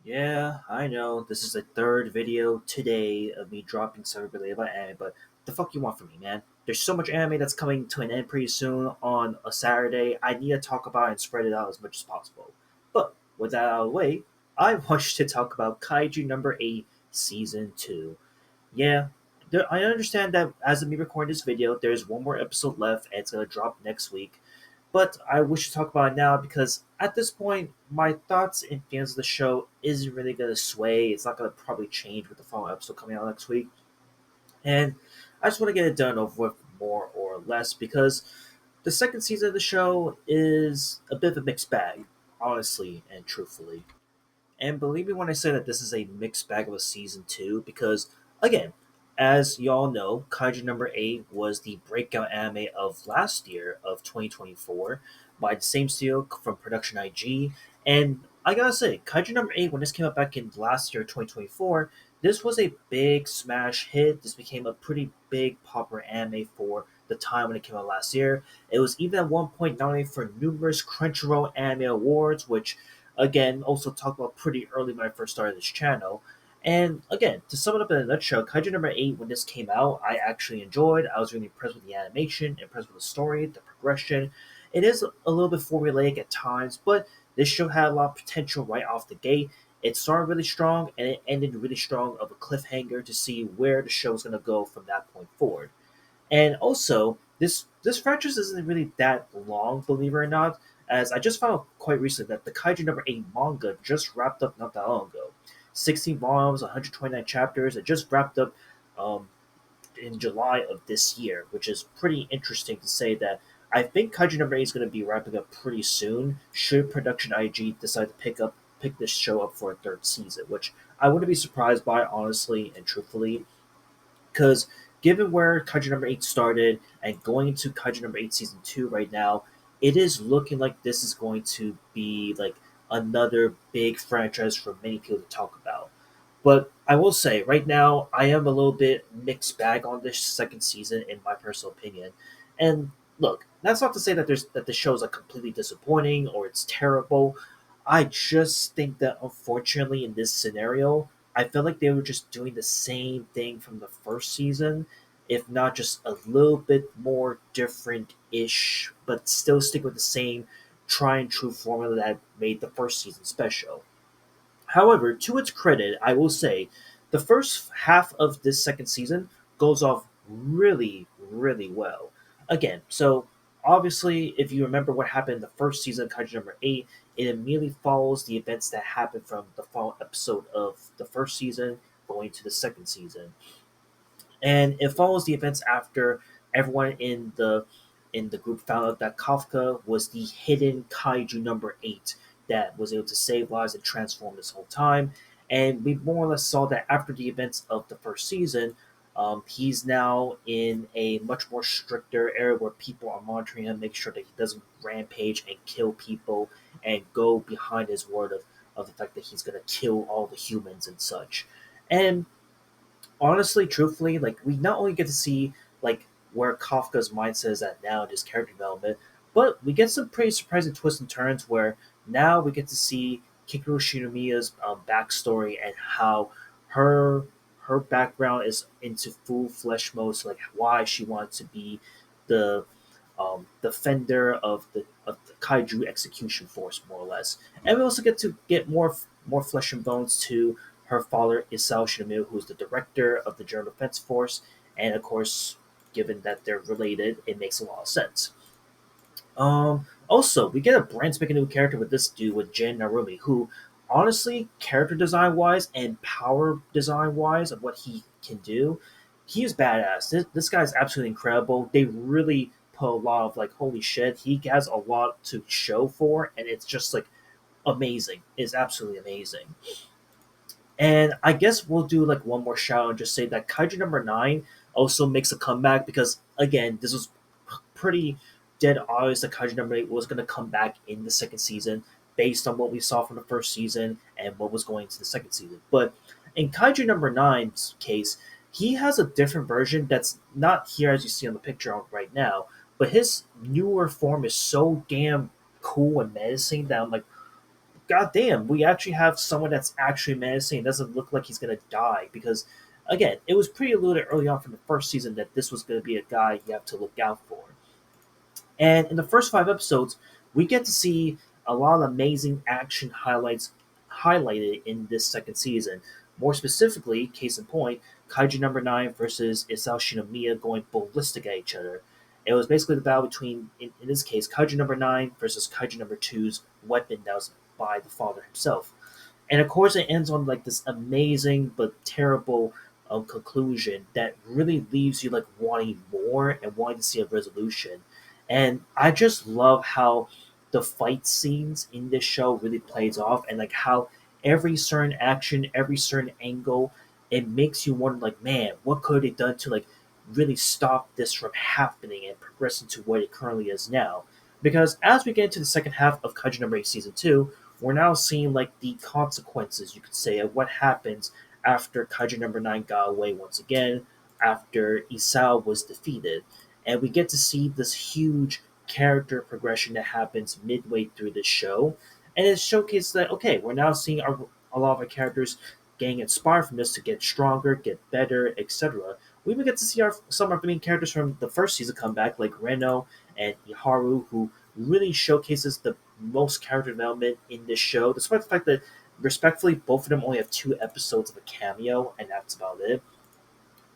Yeah, I know. This is the third video today of me dropping something related about anime, but the fuck you want from me, man? There's so much anime that's coming to an end pretty soon on a Saturday. I need to talk about it and spread it out as much as possible. But with that out of the way, I want you to talk about Kaiju number 8, Season 2. Yeah, I understand that as of me recording this video, there's one more episode left and it's going to drop next week. But I wish to talk about it now because at this point, my thoughts and feelings of the show isn't really going to sway. It's not going to probably change with the following episode coming out next week. And I just want to get it done over with more or less because the second season of the show is a bit of a mixed bag, honestly and truthfully. And believe me when I say that this is a mixed bag of a season two, because again, as y'all know, Kaiju number 8 was the breakout anime of last year of 2024 by the same studio from Production IG. And I gotta say, Kaiju number 8, when this came out back in last year, 2024, this was a big smash hit. This became a pretty big popular anime for the time when it came out last year. It was even at one point nominated for numerous Crunchyroll Anime Awards, which again also talked about pretty early when I first started this channel. And again, to sum it up in a nutshell, Kaiju number 8, when this came out, I actually enjoyed. I was really impressed with the animation, impressed with the story, the progression. It is a little bit formulaic at times, but this show had a lot of potential right off the gate. It started really strong and it ended really strong of a cliffhanger to see where the show is going to go from that point forward. And also, this franchise isn't really that long, believe it or not, as I just found out quite recently that the Kaiju number 8 manga just wrapped up not that long ago. 16 volumes, 129 chapters. It just wrapped up um, in July of this year, which is pretty interesting to say that I think Kaiju number 8 is going to be wrapping up pretty soon. Should Production IG decide to pick this show up for a third season, which I wouldn't be surprised by, honestly and truthfully, because given where Kaiju number 8 started and going into Kaiju number 8 season 2 right now, it is looking like this is going to be like another big franchise for many people to talk about. But I will say, right now, I am a little bit mixed bag on this second season, in my personal opinion. And look, that's not to say that the show is like completely disappointing or it's terrible. I just think that unfortunately in this scenario, I felt like they were just doing the same thing from the first season, if not just a little bit more different ish, but still stick with the same try and true formula that made the first season special. However, to its credit, I will say the first half of this second season goes off really, really well. Again, so obviously, if you remember what happened in the first season of Kaiju number 8, it immediately follows the events that happened from the fall episode of the first season going to the second season. And it follows the events after everyone in the group found out that Kafka was the hidden Kaiju number 8 that was able to save lives and transform this whole time. And we more or less saw that after the events of the first season, he's now in a much more stricter area where people are monitoring him, make sure that he doesn't rampage and kill people and go behind his word of the fact that he's going to kill all the humans and such. And honestly, truthfully, like we not only get to see like where Kafka's mindset is at now in his character development, but we get some pretty surprising twists and turns where now we get to see Kikuro Shinomiya's backstory and how her her background is into full flesh mode, so like why she wanted to be the defender of the kaiju execution force, more or less. And we also get to get more flesh and bones to her father, Isao Shinomiya, who's the director of the German Defense Force, and of course, given that they're related, it makes a lot of sense. Also, we get a brand spanking new character with this dude with Jin Narumi, who honestly, character design wise and power design wise of what he can do, he is badass. This guy is absolutely incredible. They really put a lot of like, holy shit, he has a lot to show for, and it's just like amazing. It's absolutely amazing. And I guess we'll do like one more shout out and just say that Kaiju number 9 also makes a comeback because again, this was pretty dead obvious that Kaiju number 8 was going to come back in the second season based on what we saw from the first season and what was going to the second season. But in Kaiju number nine's case, he has a different version that's not here as you see on the picture right now, but his newer form is so damn cool and menacing that I'm like, goddamn, we actually have someone that's actually menacing and doesn't look like he's gonna die. Because again, it was pretty alluded early on from the first season that this was gonna be a guy you have to look out for. And in the first 5 episodes, we get to see a lot of amazing action highlights highlighted in this second season. More specifically, case in point, Kaiju number 9 versus Isao Shinomiya going ballistic at each other. It was basically the battle between, in this case, Kaiju number 9 versus Kaiju number two's weapon that was by the father himself. And of course, it ends on like this amazing but terrible conclusion that really leaves you like wanting more and wanting to see a resolution. And I just love how the fight scenes in this show really plays off, and like how every certain action, every certain angle, it makes you wonder like, man, what could they done to like really stop this from happening and progress into what it currently is now? Because as we get into the second half of Kaiju number 8 season 2, we're now seeing like the consequences, you could say, of what happens after Kaiju number 9 got away once again, after Isao was defeated. And we get to see this huge character progression that happens midway through the show. And it showcases that, okay, we're now seeing a lot of our characters getting inspired from this to get stronger, get better, etc. We even get to see some of our main characters from the first season come back, like Reno and Iharu, who really showcases the most character development in this show, despite the fact that, respectfully, both of them only have 2 episodes of a cameo, and that's about it.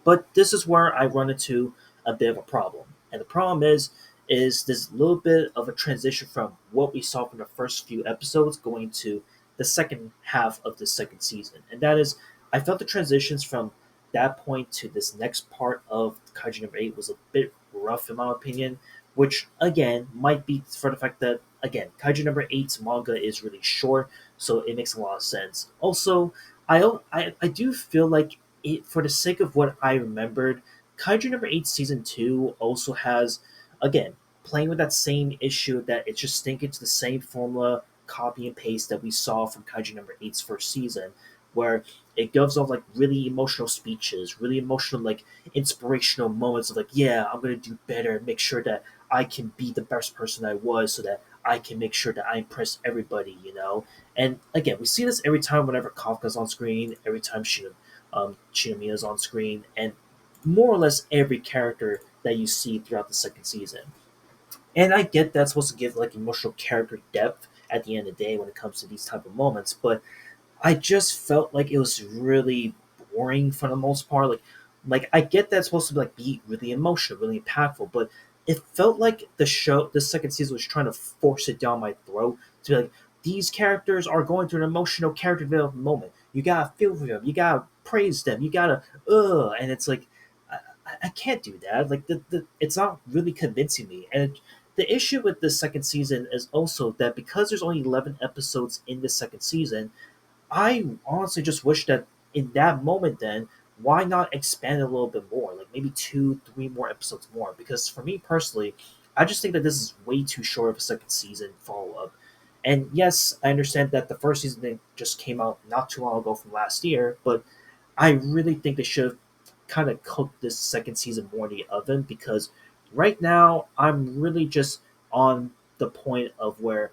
But this is where I run into a bit of a problem. And the problem is this little bit of a transition from what we saw from the first few episodes going to the second half of the second season. And that is, I felt the transitions from that point to this next part of Kaiju number 8 was a bit rough in my opinion, which again might be for the fact that again Kaiju number 8's manga is really short, so it makes a lot of sense. Also, I do feel like it, for the sake of what I remembered, Kaiju number 8 season 2 also has, again, playing with that same issue that it's just sticking to the same formula, copy and paste that we saw from Kaiju number 8's first season, where it gives off like really emotional speeches, really emotional, like inspirational moments of like, yeah, I'm gonna do better, make sure that I can be the best person I was so that I can make sure that I impress everybody, you know? And again, we see this every time whenever Kafka's on screen, every time Shinomiya's on screen, and more or less every character that you see throughout the second season. And I get that's supposed to give like emotional character depth at the end of the day when it comes to these type of moments, but I just felt like it was really boring for the most part. Like I get that it's supposed to like be really emotional, really impactful, but it felt like the second season was trying to force it down my throat to be like, these characters are going through an emotional character development moment. You gotta feel for them. You gotta praise them. You gotta and it's like I can't do that. Like it's not really convincing me. And the issue with the second season is also that because there's only 11 episodes in the second season, I honestly just wish that in that moment, then why not expand it a little bit more, like maybe 2, 3 more episodes more? Because for me personally, I just think that this is way too short of a second season follow up. And yes, I understand that the first season thing just came out not too long ago from last year, but I really think they should have kind of cooked this second season more in the oven because right now I'm really just on the point of where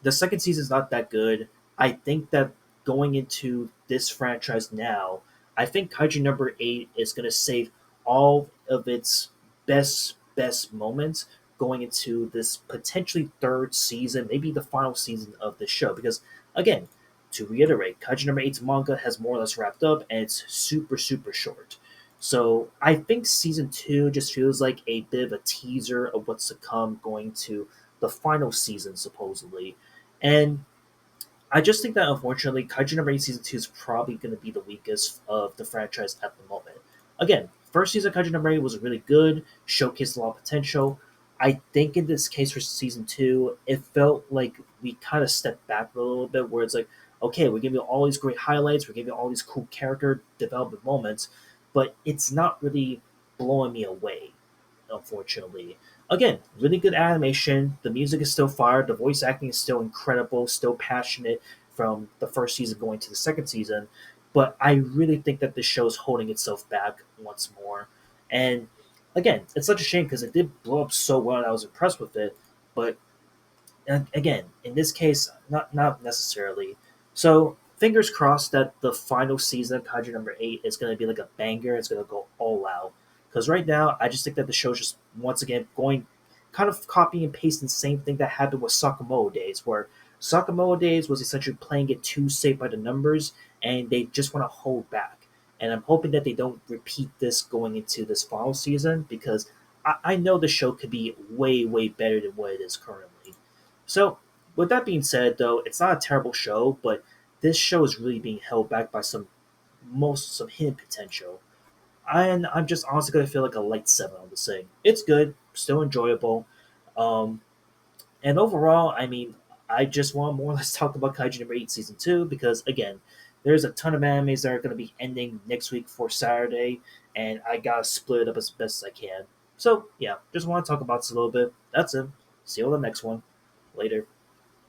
the second season is not that good. I think that going into this franchise now, I think Kaiju number 8 is going to save all of its best moments going into this potentially third season, maybe the final season of the show. Because again, to reiterate, Kaiju number 8's manga has more or less wrapped up and it's super short. So I think season 2 just feels like a bit of a teaser of what's to come going to the final season supposedly. And I just think that unfortunately, Kaiju number 8 season 2 is probably going to be the weakest of the franchise at the moment. Again, first season of Kaiju number 8 was really good, showcased a lot of potential. I think in this case for season 2, it felt like we kind of stepped back a little bit, where it's like, okay, we're giving you all these great highlights, we're giving you all these cool character development moments, but it's not really blowing me away unfortunately. Again, really good animation. The music is still fire. The voice acting is still incredible, still passionate from the first season going to the second season. But I really think that this show is holding itself back once more. And again, it's such a shame because it did blow up so well and I was impressed with it. But again, in this case, not necessarily. So fingers crossed that the final season of Kaiju number 8 is going to be like a banger. It's going to go all out. Because right now, I just think that the show's just once again going, kind of copy and pasting the same thing that happened with Sakamoto Days, where Sakamoto Days was essentially playing it too safe by the numbers, and they just want to hold back. And I'm hoping that they don't repeat this going into this final season because I know the show could be way better than what it is currently. So, with that being said, though, it's not a terrible show, but this show is really being held back by some hidden potential. And I'm just honestly gonna feel like a light 7 on this thing. It's good, still enjoyable, um, and overall, I mean, I just want more or less talk about Kaiju number 8 season 2 because again, there's a ton of animes that are gonna be ending next week for Saturday, and I gotta split it up as best as I can. So yeah, just want to talk about this a little bit. That's it. See you on the next one. Later.